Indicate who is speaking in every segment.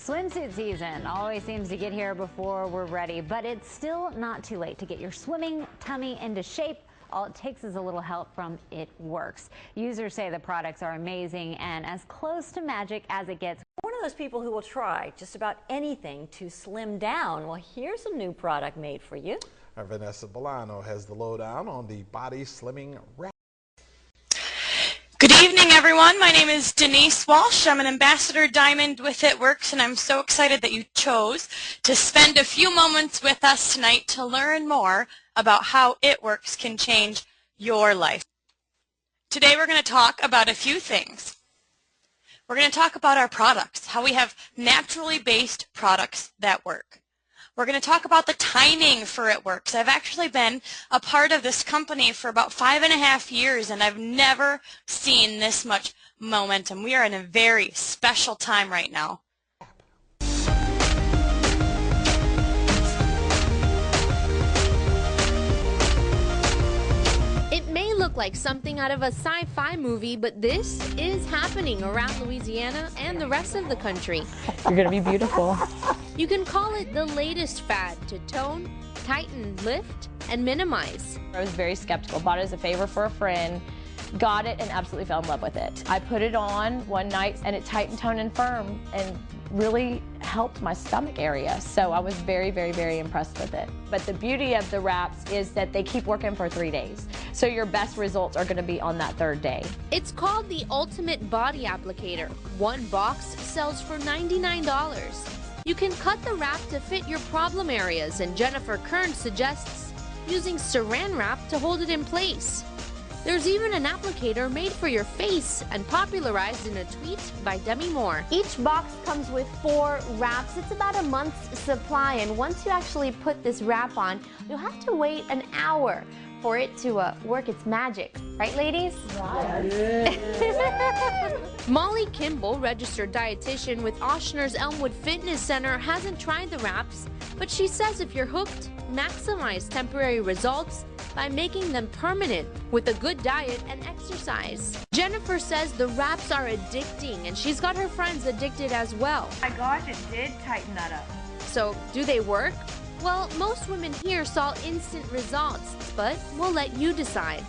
Speaker 1: Swimsuit season always seems to get here before we're ready, but it's still not too late to get your swimming tummy into shape. All it takes is a little help from It Works. Users say the products are amazing and as close to magic as it gets.
Speaker 2: One of those people who will try just about anything to slim down. Well, here's a new product made for you.
Speaker 3: Our Vanessa Bolano has the lowdown on the body slimming wrap.
Speaker 4: Good evening, everyone. My name is Denise Walsh. I'm an ambassador diamond with It Works, and I'm so excited that you chose to spend a few moments with us tonight to learn more about how It Works can change your life. Today we're going to talk about a few things. We're going to talk about our products, how we have naturally based products that work. We're going to talk about the timing for It Works. I've actually been a part of this company for about 5.5 years, and I've never seen this much momentum. We are in a very special time right now.
Speaker 5: It may look like something out of a sci-fi movie, but this is happening around Louisiana and the rest of the country.
Speaker 6: You're gonna be beautiful.
Speaker 5: You can call it the latest fad to tone, tighten, lift, and minimize.
Speaker 6: I was very skeptical, bought it as a favor for a friend, got it, and absolutely fell in love with it. I put it on one night, and it tightened, toned, and firm, and really helped my stomach area. So I was very, very, very impressed with it. But the beauty of the wraps is that they keep working for 3 days. So your best results are gonna be on that 3rd day.
Speaker 5: It's called the Ultimate Body Applicator. One box sells for $99. You can cut the wrap to fit your problem areas, and Jennifer Kern suggests using saran wrap to hold it in place. There's even an applicator made for your face and popularized in a tweet by Demi Moore.
Speaker 7: Each box comes with 4 wraps. It's about a month's supply, and once you actually put this wrap on, you'll have to wait an hour for it to work its magic. Right, ladies?
Speaker 5: Right. Molly Kimball, registered dietitian with Oshner's Elmwood Fitness Center, hasn't tried the wraps, but she says if you're hooked, maximize temporary results by making them permanent with a good diet and exercise. Jennifer says the wraps are addicting, and she's got her friends addicted as well.
Speaker 8: Oh my gosh, it did tighten that up.
Speaker 5: So, do they work? Well, most women here saw instant results, but we'll let you decide.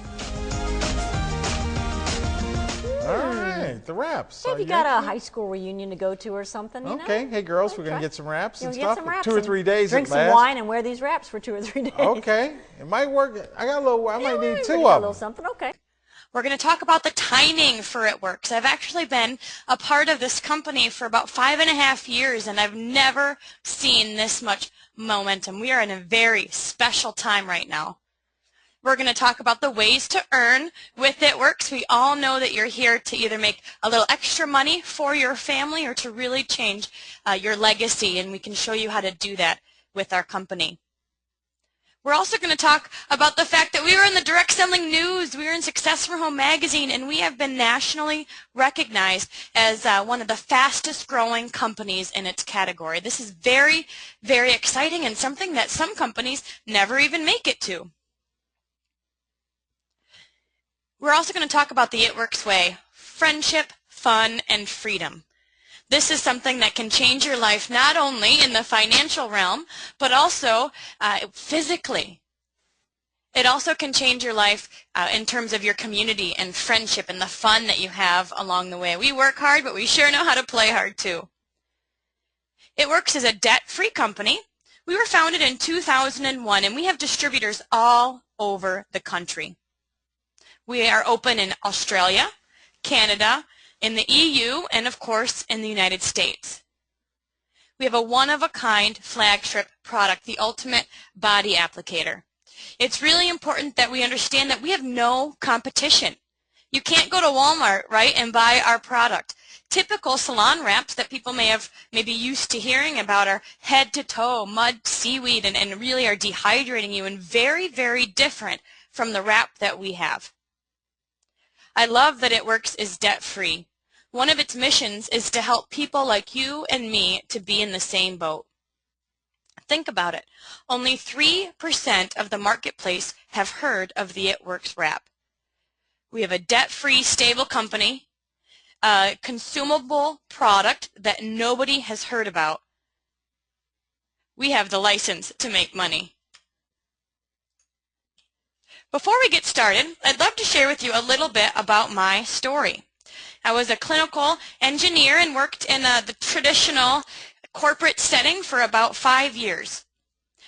Speaker 3: All right, the wraps.
Speaker 2: Have you got a high school reunion to go to or something? You
Speaker 3: Okay,
Speaker 2: know?
Speaker 3: hey girls, we're going to get some wraps and
Speaker 2: Get
Speaker 3: stuff.
Speaker 2: some wraps
Speaker 3: 2 or 3 days
Speaker 2: drink
Speaker 3: at
Speaker 2: some
Speaker 3: last.
Speaker 2: wine and wear these wraps for 2 or 3 days.
Speaker 3: Okay, it might work. I got a little, I might need 2
Speaker 2: A
Speaker 3: of
Speaker 2: little
Speaker 3: them.
Speaker 2: something, okay.
Speaker 4: We're going to talk about the timing for It Works. I've actually been a part of this company for about 5.5 years, and I've never seen this much momentum. We are in a very special time right now. We're going to talk about the ways to earn with It Works. We all know that you're here to either make a little extra money for your family or to really change your legacy, and we can show you how to do that with our company. We're also going to talk about the fact that we were in the direct selling news. We were in Success for Home magazine, and we have been nationally recognized as one of the fastest growing companies in its category. This is very, very exciting and something that some companies never even make it to. We're also going to talk about the It Works way: friendship, fun, and freedom. This is something that can change your life not only in the financial realm, but also physically. It also can change your life in terms of your community and friendship and the fun that you have along the way. We work hard, but we sure know how to play hard too. It Works is a debt-free company. We were founded in 2001, and we have distributors all over the country. We are open in Australia, Canada, in the EU, and of course in the United States. We have a one-of-a-kind flagship product, the Ultimate Body Applicator. It's really important that we understand that we have no competition. You can't go to Walmart, right, and buy our product. Typical salon wraps that people may have maybe used to hearing about are head to toe, mud, seaweed, and really are dehydrating you, and very, very different from the wrap that we have. I love that It Works is debt-free. One of its missions is to help people like you and me to be in the same boat. Think about it. Only 3% of the marketplace have heard of the It Works wrap. We have a debt-free, stable company. a consumable product that nobody has heard about, we have the license to make money. Before we get started, I'd love to share with you a little bit about my story. I was a clinical engineer and worked in the traditional corporate setting for about 5 years.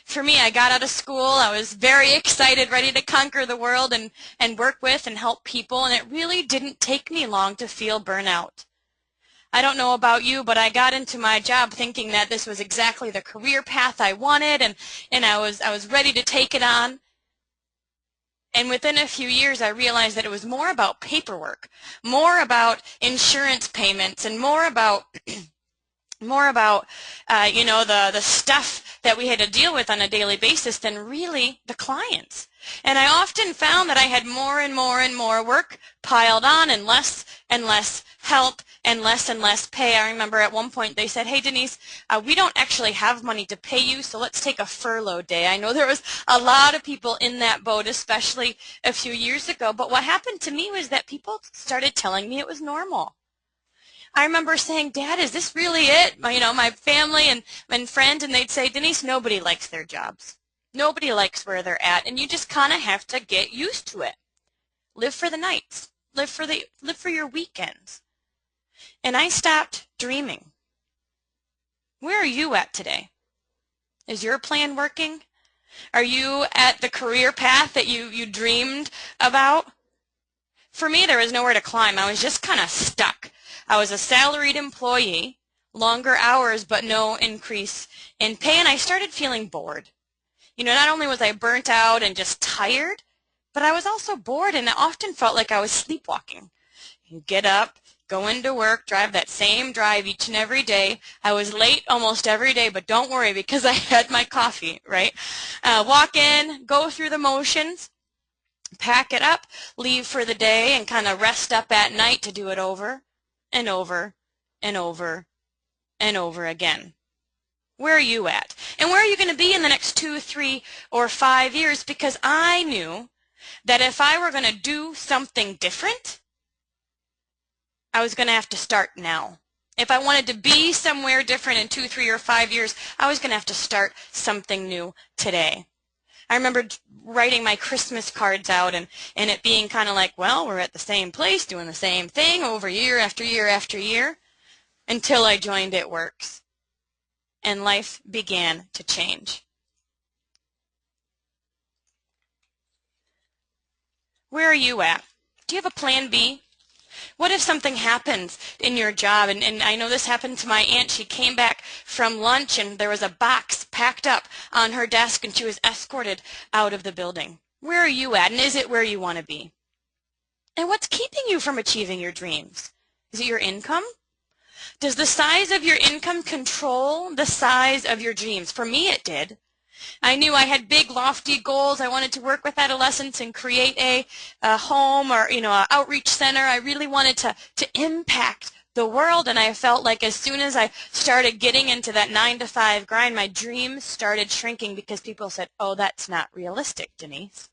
Speaker 4: For me, I got out of school, I was very excited, ready to conquer the world and work with and help people, and it really didn't take me long to feel burnout. I don't know about you, but I got into my job thinking that this was exactly the career path I wanted, and I was ready to take it on. And within a few years, I realized that it was more about paperwork, more about insurance payments, and more about you know, the stuff that we had to deal with on a daily basis than really the clients. And I often found that I had more and more work piled on and less help and less pay. I remember at one point they said, "Hey Denise, we don't actually have money to pay you, so let's take a furlough day." I know there was a lot of people in that boat, especially a few years ago, but what happened to me was that people started telling me it was normal. I remember saying, "Dad, is this really it?" You know, my family and friends, and they'd say, "Denise, nobody likes their jobs. Nobody likes where they're at, and you just kind of have to get used to it. Live for the nights. Live for your weekends." And I stopped dreaming. Where are you at today? Is your plan working? Are you at the career path that you dreamed about? For me, there was nowhere to climb. I was just kind of stuck. I was a salaried employee, longer hours but no increase in pay, and I started feeling bored. You know, not only was I burnt out and just tired, but I was also bored, and it often felt like I was sleepwalking. You get up, go into work, drive that same drive each and every day. I was late almost every day, but don't worry because I had my coffee, right? Walk in, go through the motions, pack it up, leave for the day, and kind of rest up at night to do it over and over and over and over again. Where are you at? And where are you going to be in the next 2, 3, or 5 years? Because I knew that if I were going to do something different, I was going to have to start now. If I wanted to be somewhere different in 2, 3, or 5 years, I was going to have to start something new today. I remember writing my Christmas cards out and it being kind of like, well, we're at the same place doing the same thing over year after year after year until I joined It Works. And life began to change. Where are you at? Do you have a plan B? What if something happens in your job? And I know this happened to my aunt. She came back from lunch and there was a box packed up on her desk and she was escorted out of the building. Where are you at? And is it where you want to be? And what's keeping you from achieving your dreams? Is it your income? Does the size of your income control the size of your dreams? For me, it did. I knew I had big, lofty goals. I wanted to work with adolescents and create a home or, you know, an outreach center. I really wanted to impact the world, and I felt like as soon as I started getting into that 9-to-5 grind, my dreams started shrinking because people said, "Oh, that's not realistic, Denise."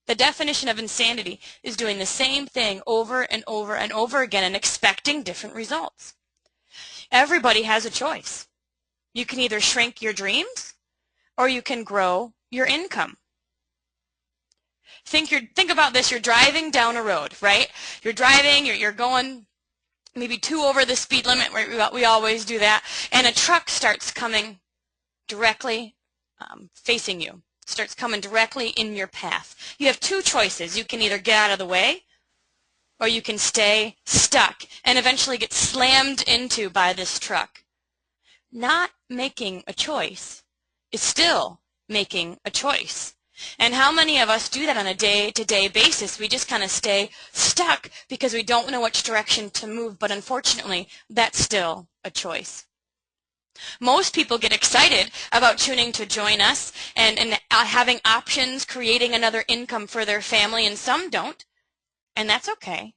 Speaker 4: The definition of insanity is doing the same thing over and over and over again and expecting different results. Everybody has a choice. You can either shrink your dreams or you can grow your income. Think about this. You're driving down a road, right? You're driving, you're going maybe 2 over the speed limit, where we always do that, and a truck starts coming directly facing you. Starts coming directly in your path. You have 2 choices. You can either get out of the way or you can stay stuck and eventually get slammed into by this truck. Not making a choice is still making a choice. And how many of us do that on a day-to-day basis? We just kind of stay stuck because we don't know which direction to move, but unfortunately, that's still a choice. Most people get excited about choosing to join us and having options, creating another income for their family, and some don't. And that's okay,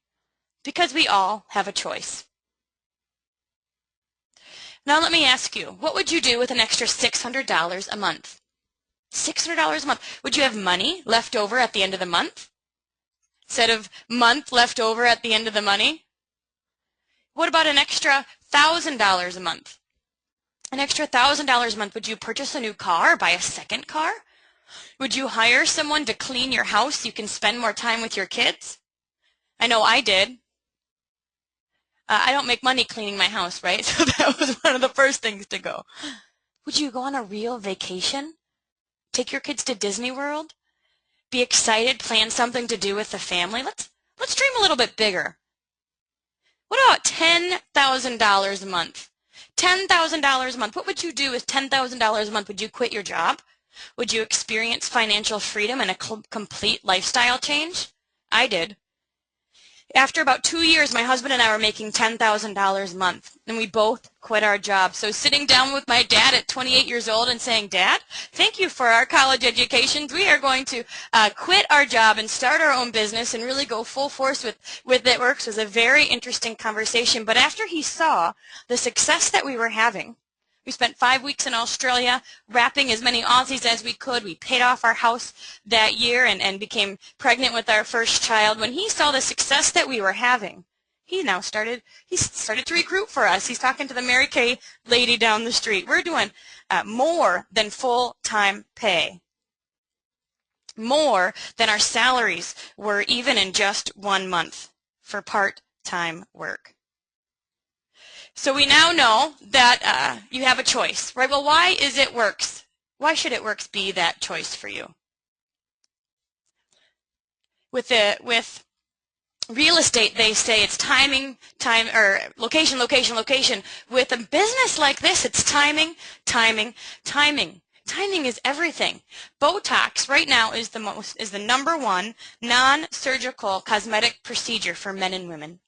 Speaker 4: because we all have a choice. Now let me ask you, what would you do with an extra $600 a month? $600 a month. Would you have money left over at the end of the month? Instead of month left over at the end of the money? What about an extra $1,000 a month? An extra $1,000 a month, would you purchase a new car or buy a second car? Would you hire someone to clean your house so you can spend more time with your kids? I know I did. I don't make money cleaning my house, right? So that was one of the first things to go. Would you go on a real vacation? Take your kids to Disney World? Be excited, plan something to do with the family? Let's dream a little bit bigger. What about $10,000 a month? $10,000 a month. What would you do with $10,000 a month? Would you quit your job? Would you experience financial freedom and a complete lifestyle change? I did. After about 2 years, my husband and I were making $10,000 a month, and we both quit our jobs. So sitting down with my dad at 28 years old and saying, Dad, thank you for our college educations. We are going to quit our job and start our own business and really go full force with It Works was a very interesting conversation. But after he saw the success that we were having, we spent 5 weeks in Australia wrapping as many Aussies as we could. We paid off our house that year and became pregnant with our first child. When he saw the success that we were having, he started to recruit for us. He's talking to the Mary Kay lady down the street. We're doing more than full-time pay. More than our salaries were even in just 1 month for part-time work. So we now know that you have a choice, right? Well, why is It Works? Why should It Works be that choice for you? With real estate, they say it's timing, location, location, location. With a business like this, it's timing, timing, timing. Timing is everything. Botox right now is the #1 non-surgical cosmetic procedure for men and women.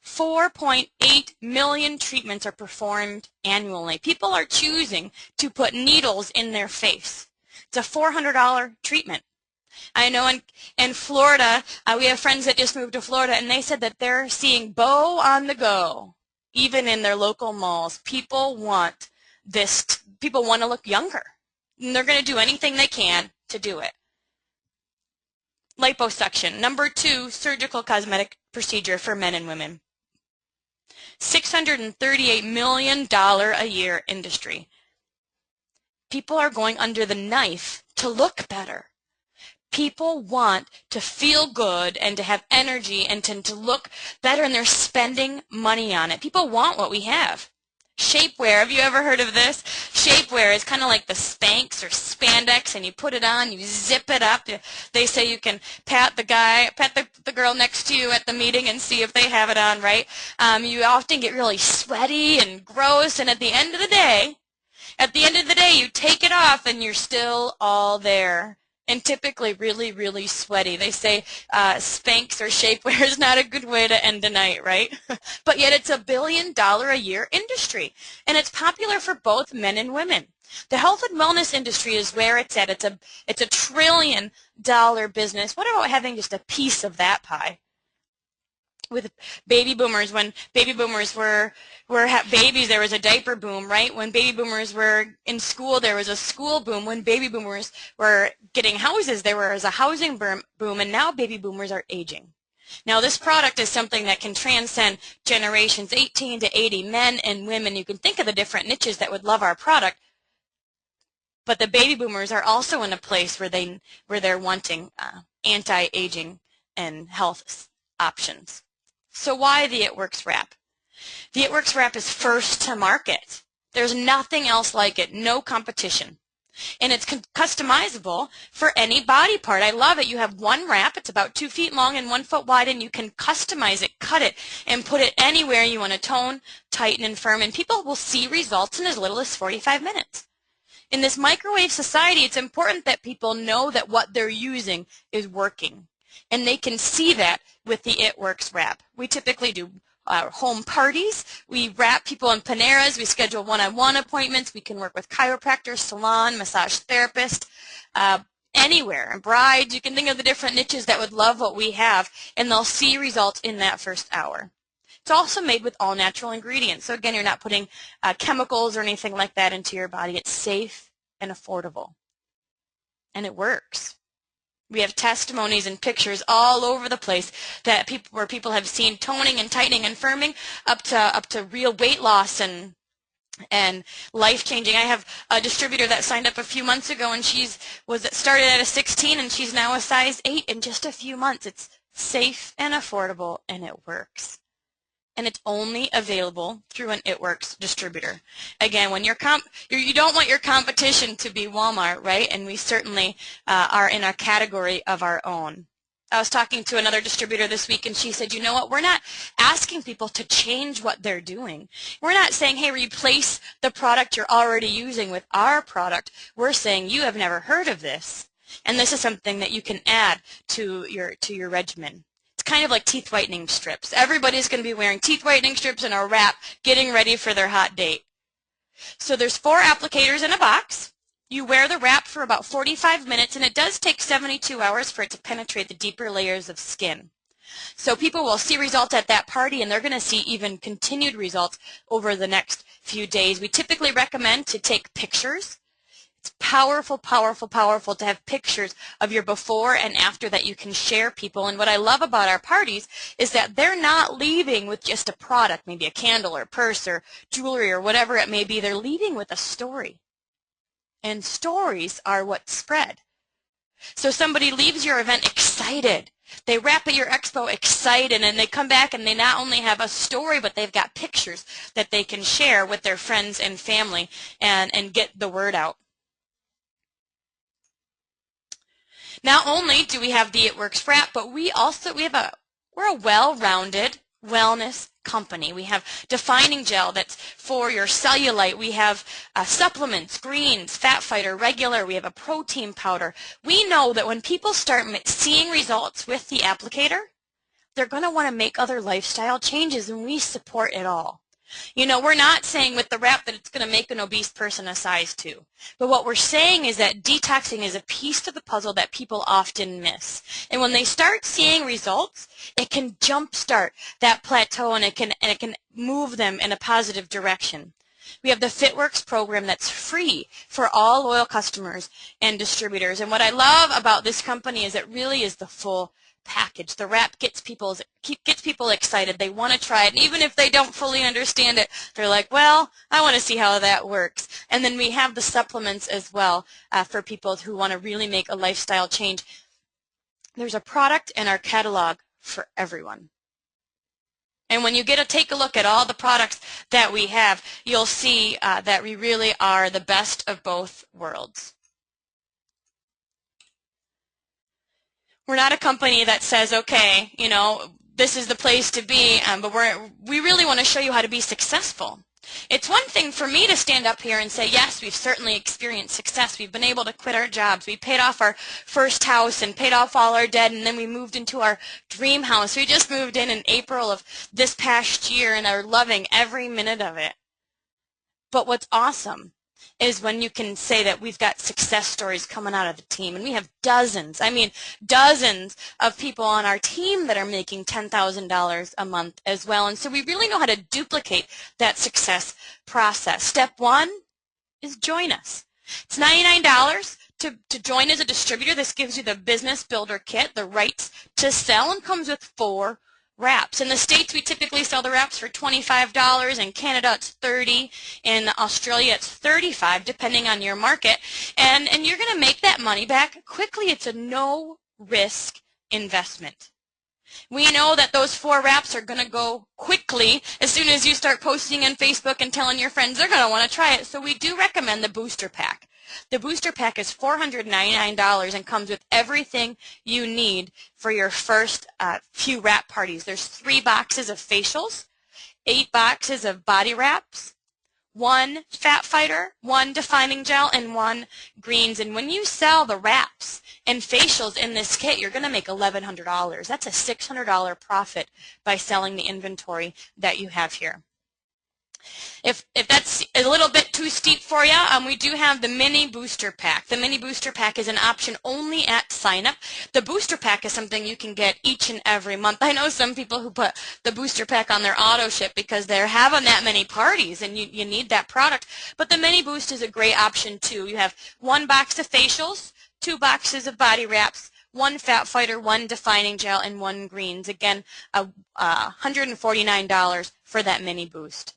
Speaker 4: 4.8 million treatments are performed annually. People are choosing to put needles in their face. It's a $400 treatment. I know in Florida, we have friends that just moved to Florida, and they said that they're seeing Bow on the go, even in their local malls. People want this. People want to look younger, and they're going to do anything they can to do it. Liposuction, #2 surgical cosmetic procedure for men and women. $638 million a year industry. People are going under the knife to look better. People want to feel good and to have energy and to look better, and they're spending money on it. People want what we have. Shapewear, have you ever heard of this? Shapewear is kind of like the Spanx or spandex, and you put it on, you zip it up. They say you can pat the girl next to you at the meeting and see if they have it on, right? You often get really sweaty and gross, and at the end of the day, you take it off and you're still all there. And typically really, really sweaty. They say Spanx or shapewear is not a good way to end a night, right? But yet it's $1 billion a year industry, and it's popular for both men and women. The health and wellness industry is where it's at. It's a $1 trillion business. What about having just a piece of that pie? With baby boomers, when baby boomers were babies, there was a diaper boom, right? When baby boomers were in school, there was a school boom. When baby boomers were getting houses, there was a housing boom, and now baby boomers are aging. Now, this product is something that can transcend generations, 18 to 80, men and women. You can think of the different niches that would love our product, but the baby boomers are also in a place where they're wanting anti-aging and health options. So why the It Works wrap? The It Works wrap is first to market. There's nothing else like it, no competition. And it's customizable for any body part. I love it. You have one wrap. It's about 2 feet long and 1 foot wide, and you can customize it, cut it, and put it anywhere you want to tone, tighten, and firm. And people will see results in as little as 45 minutes. In this microwave society, it's important that people know that what they're using is working. And they can see that with the It Works wrap. We typically do home parties. We wrap people in Paneras. We schedule one-on-one appointments. We can work with chiropractors, salon, massage therapist, anywhere. And brides, you can think of the different niches that would love what we have, and they'll see results in that first hour. It's also made with all natural ingredients. So again, you're not putting chemicals or anything like that into your body. It's safe and affordable. And it works. We have testimonies and pictures all over the place that where people have seen toning and tightening and firming up to real weight loss and life-changing. I have a distributor that signed up a few months ago, and started at a 16 and she's now a size 8 in just a few months. It's safe and affordable, and it works. And it's only available through an It Works distributor. Again, when you don't want your competition to be Walmart, right? And we certainly are in a category of our own. I was talking to another distributor this week, and she said, you know what, we're not asking people to change what they're doing. We're not saying, hey, replace the product you're already using with our product. We're saying, you have never heard of this, and this is something that you can add to your regimen. Kind of like teeth whitening strips. Everybody's going to be wearing teeth whitening strips and a wrap getting ready for their hot date. So there's 4 applicators in a box. You wear the wrap for about 45 minutes, and it does take 72 hours for it to penetrate the deeper layers of skin. So people will see results at that party, and they're going to see even continued results over the next few days. We typically recommend to take pictures. It's powerful, powerful, powerful to have pictures of your before and after that you can share people. And what I love about our parties is that they're not leaving with just a product, maybe a candle or purse or jewelry or whatever it may be. They're leaving with a story. And stories are what spread. So somebody leaves your event excited. They wrap at your expo excited, and they come back and they not only have a story, but they've got pictures that they can share with their friends and family and get the word out. Not only do we have the It Works wrap, but we're a well-rounded wellness company. We have defining gel that's for your cellulite. We have supplements, greens, Fat Fighter, regular. We have a protein powder. We know that when people start seeing results with the applicator, they're going to want to make other lifestyle changes, and we support it all. You know, we're not saying with the wrap that it's going to make an obese person a size 2. But what we're saying is that detoxing is a piece to the puzzle that people often miss. And when they start seeing results, it can jumpstart that plateau, and it can move them in a positive direction. We have the FitWorks program that's free for all loyal customers and distributors. And what I love about this company is it really is the full package. The wrap gets people excited. They want to try it. And even if they don't fully understand it, they're like, well, I want to see how that works. And then we have the supplements as well for people who want to really make a lifestyle change. There's a product in our catalog for everyone. And when you get to take a look at all the products that we have, you'll see that we really are the best of both worlds. We're not a company that says, okay, you know, this is the place to be, but we really want to show you how to be successful. It's one thing for me to stand up here and say, yes, we've certainly experienced success. We've been able to quit our jobs. We paid off our first house and paid off all our debt, and then we moved into our dream house. We just moved in April of this past year and are loving every minute of it. But what's awesome is when you can say that we've got success stories coming out of the team, and we have dozens, I mean dozens of people on our team that are making $10,000 a month as well. And so we really know how to duplicate that success process. Step 1 is join us. It's $99 to join as a distributor. This gives you the Business Builder Kit, the rights to sell, and comes with 4 wraps. In the States, we typically sell the wraps for $25. In Canada, it's $30. In Australia, it's $35, depending on your market. And you're going to make that money back quickly. It's a no-risk investment. We know that those 4 wraps are going to go quickly as soon as you start posting on Facebook and telling your friends they're going to want to try it. So we do recommend the Booster Pack. The Booster Pack is $499 and comes with everything you need for your first few wrap parties. There's 3 boxes of facials, 8 boxes of body wraps, 1 Fat Fighter, 1 defining gel, and 1 greens. And when you sell the wraps and facials in this kit, you're going to make $1,100. That's a $600 profit by selling the inventory that you have here. If that's a little bit too steep for you, we do have the Mini Booster Pack. The Mini Booster Pack is an option only at sign-up. The Booster Pack is something you can get each and every month. I know some people who put the Booster Pack on their auto ship because they're having that many parties and you need that product. But the Mini Boost is a great option too. You have 1 box of facials, 2 boxes of body wraps, 1 Fat Fighter, 1 Defining Gel, and 1 Greens. Again, $149 for that mini boost.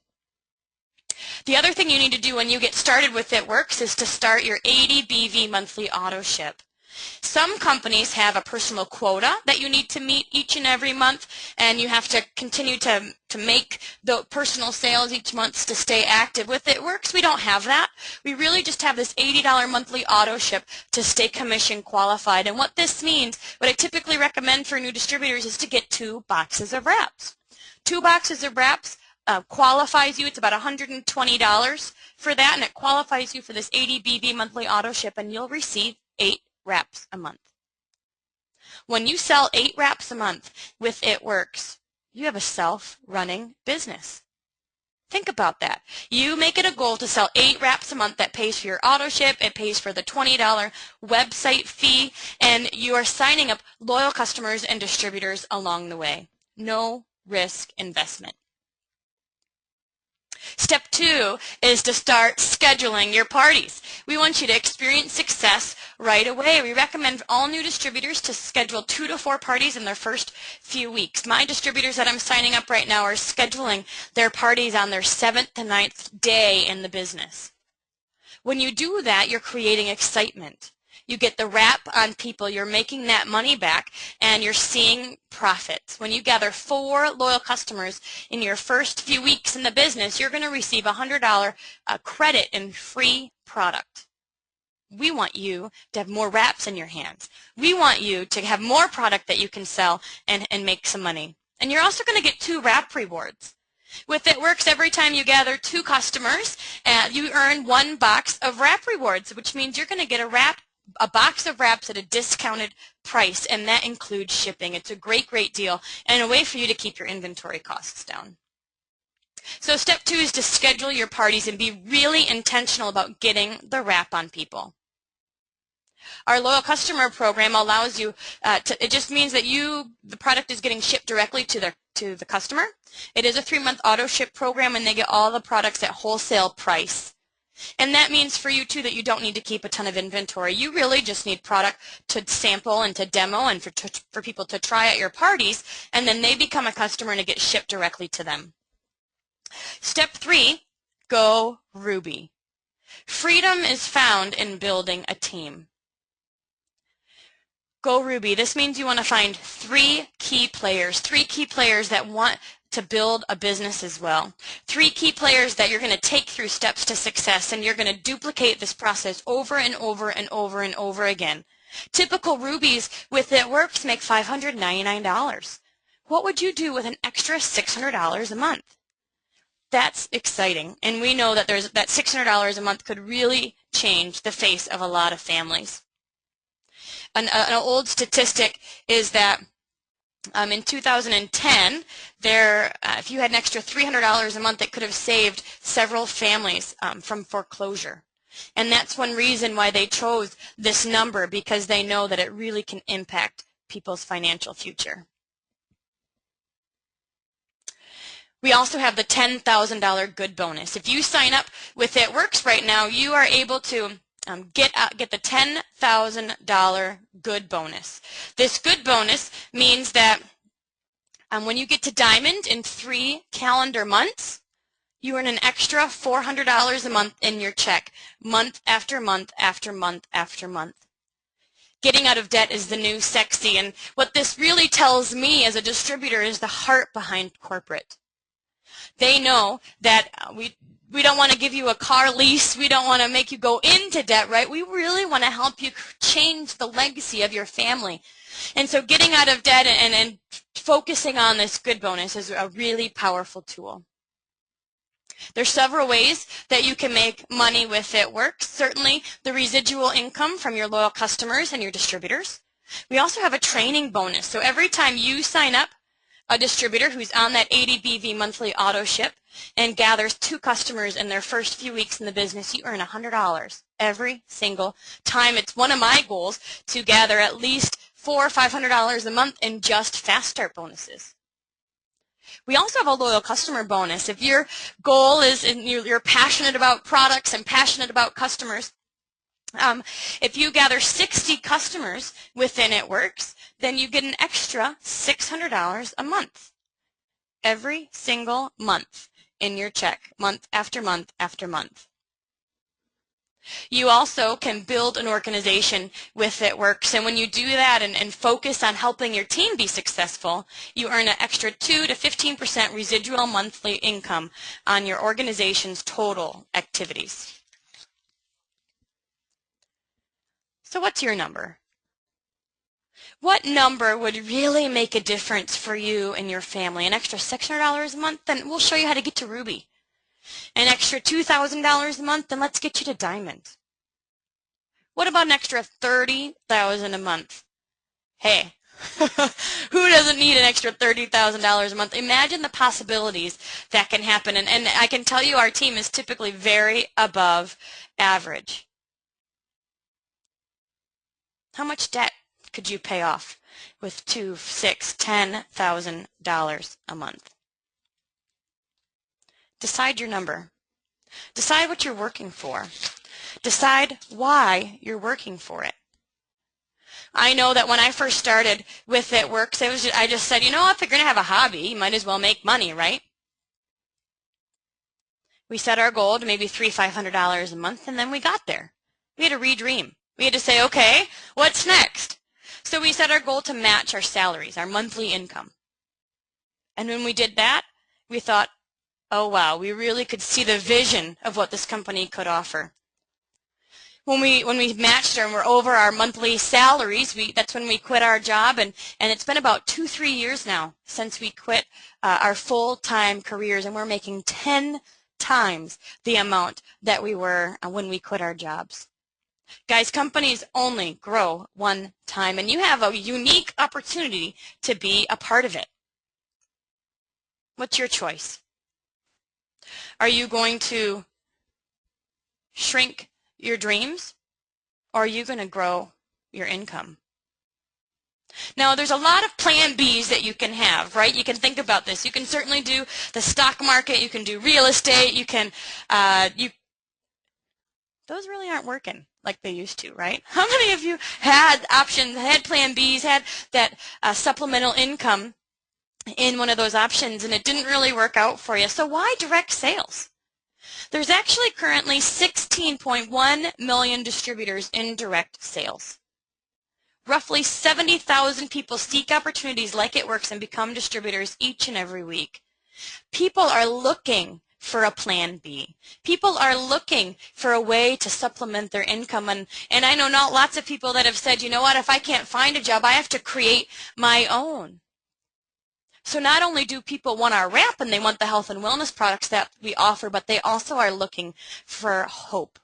Speaker 4: The other thing you need to do when you get started with It Works is to start your 80 BV monthly auto ship. Some companies have a personal quota that you need to meet each and every month, and you have to continue to make the personal sales each month to stay active. With It Works, we don't have that. We really just have this $80 monthly auto ship to stay commission qualified. And what this means, what I typically recommend for new distributors is to get 2 boxes of wraps. 2 boxes of wraps qualifies you. It's about $120 for that, and it qualifies you for this 80 BV monthly auto ship, and you'll receive 8 wraps a month. When you sell 8 wraps a month with It Works, you have a self-running business. Think about that. You make it a goal to sell 8 wraps a month. That pays for your auto ship, it pays for the $20 website fee, and you are signing up loyal customers and distributors along the way. No risk investment. Step 2 is to start scheduling your parties. We want you to experience success right away. We recommend all new distributors to schedule 2 to 4 parties in their first few weeks. My distributors that I'm signing up right now are scheduling their parties on their 7th to 9th day in the business. When you do that, you're creating excitement. You get the wrap on people, you're making that money back, and you're seeing profits. When you gather 4 loyal customers in your first few weeks in the business, you're going to receive a $100 credit in free product. We want you to have more wraps in your hands. We want you to have more product that you can sell and make some money. And you're also going to get 2 wrap rewards. With It Works, every time you gather 2 customers, you earn 1 box of wrap rewards, which means you're going to get a box of wraps at a discounted price, and that includes shipping. It's a great deal and a way for you to keep your inventory costs down. So step 2 is to schedule your parties and be really intentional about getting the wrap on people. Our loyal customer program allows you it just means that the product is getting shipped directly to the customer. It is a 3-month auto ship program, and they get all the products at wholesale price. And that means for you too that you don't need to keep a ton of inventory. You really just need product to sample and to demo and for people to try at your parties, and then they become a customer and it gets shipped directly to them. Step 3, go Ruby. Freedom is found in building a team. Go Ruby. This means you want to find 3 key players that want to build a business as well. 3 key players that you're going to take through steps to success, and you're going to duplicate this process over and over and over and over again. Typical Rubies with It Works make $599. What would you do with an extra $600 a month? That's exciting, and we know that that $600 a month could really change the face of a lot of families. An old statistic is that in 2010, if you had an extra $300 a month, it could have saved several families from foreclosure. And that's one reason why they chose this number, because they know that it really can impact people's financial future. We also have the $10,000 good bonus. If you sign up with It Works right now, you are able to get the $10,000 good bonus. This good bonus means that when you get to Diamond in 3 calendar months, you earn an extra $400 a month in your check, month after month after month after month. Getting out of debt is the new sexy, and what this really tells me as a distributor is the heart behind corporate. They know that we don't want to give you a car lease. We don't want to make you go into debt, right? We really want to help you change the legacy of your family. And so getting out of debt and focusing on this good bonus is a really powerful tool. There's several ways that you can make money with It Works. Certainly the residual income from your loyal customers and your distributors. We also have a training bonus. So every time you sign up a distributor who's on that 80 BV monthly auto ship and gathers 2 customers in their first few weeks in the business, you earn $100 every single time. It's one of my goals to gather at least $400 or $500 a month in just fast start bonuses. We also have a loyal customer bonus. If your goal is, and you're passionate about products and passionate about customers, If you gather 60 customers within It Works, then you get an extra $600 a month. Every single month in your check, month after month after month. You also can build an organization with It Works, and when you do that and focus on helping your team be successful, you earn an extra 2 to 15% residual monthly income on your organization's total activities. So what's your number? What number would really make a difference for you and your family? An extra $600 a month? Then we'll show you how to get to Ruby. An extra $2,000 a month? Then let's get you to Diamond. What about an extra $30,000 a month? Hey, who doesn't need an extra $30,000 a month? Imagine the possibilities that can happen. And I can tell you our team is typically very above average. How much debt could you pay off with $2,000, $6,000, $10,000 a month? Decide your number. Decide what you're working for. Decide why you're working for it. I know that when I first started with It Works, I just said, you know, if you're going to have a hobby, you might as well make money, right? We set our goal to maybe $300, $500 a month, and then we got there. We had to redream. We had to say, okay, what's next? So we set our goal to match our salaries, our monthly income. And when we did that, we thought, oh wow, we really could see the vision of what this company could offer. When we matched and we're over our monthly salaries, that's when we quit our job, and it's been about 2-3 years now since we quit our full-time careers, and we're making 10 times the amount that we were when we quit our jobs. Guys, companies only grow one time, and you have a unique opportunity to be a part of it. What's your choice? Are you going to shrink your dreams, or are you going to grow your income? Now, there's a lot of plan Bs that you can have, right? You can think about this. You can certainly do the stock market. You can do real estate. You can, those really aren't working like they used to, right? How many of you had options, had plan Bs, had that supplemental income in one of those options, and it didn't really work out for you? So why direct sales? There's actually currently 16.1 million distributors in direct sales. Roughly 70,000 people seek opportunities like It Works and become distributors each and every week. People are looking for a plan B. People are looking for a way to supplement their income, and I know not lots of people that have said, you know what, if I can't find a job, I have to create my own. So not only do people want our wrap and they want the health and wellness products that we offer, but they also are looking for hope.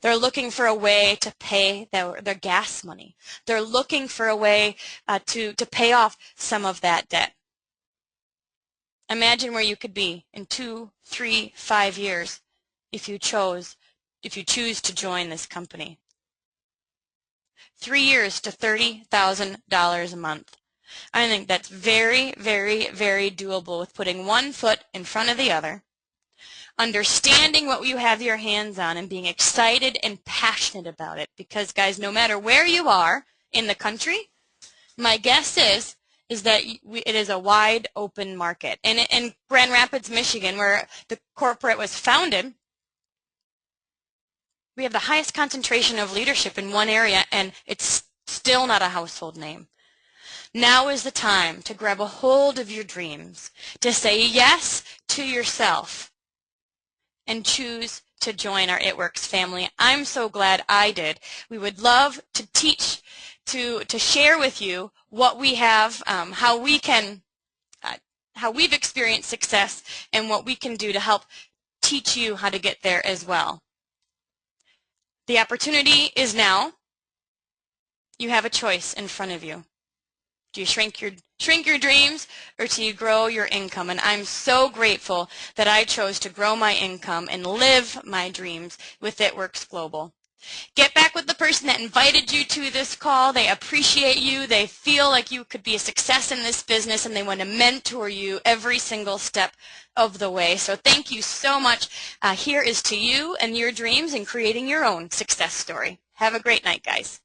Speaker 4: They're looking for a way to pay their gas money. They're looking for a way to pay off some of that debt. Imagine where you could be in 2, 3, 5 years if you choose to join this company. 3 years to $30,000 a month. I think that's very, very, very doable with putting one foot in front of the other, understanding what you have your hands on, and being excited and passionate about it. Because, guys, no matter where you are in the country, my guess is that it is a wide open market. And in Grand Rapids, Michigan, where the corporate was founded, we have the highest concentration of leadership in one area, and it's still not a household name. Now is the time to grab a hold of your dreams, to say yes to yourself, and choose to join our It Works family. I'm so glad I did. We would love to teach, to share with you what we have, how we've experienced success, and what we can do to help teach you how to get there as well. The opportunity is now. You have a choice in front of you. Do you shrink your dreams, or do you grow your income? And I'm so grateful that I chose to grow my income and live my dreams with It Works Global. Get back with the person that invited you to this call. They appreciate you. They feel like you could be a success in this business, and they want to mentor you every single step of the way. So thank you so much. Here is to you and your dreams and creating your own success story. Have a great night, guys.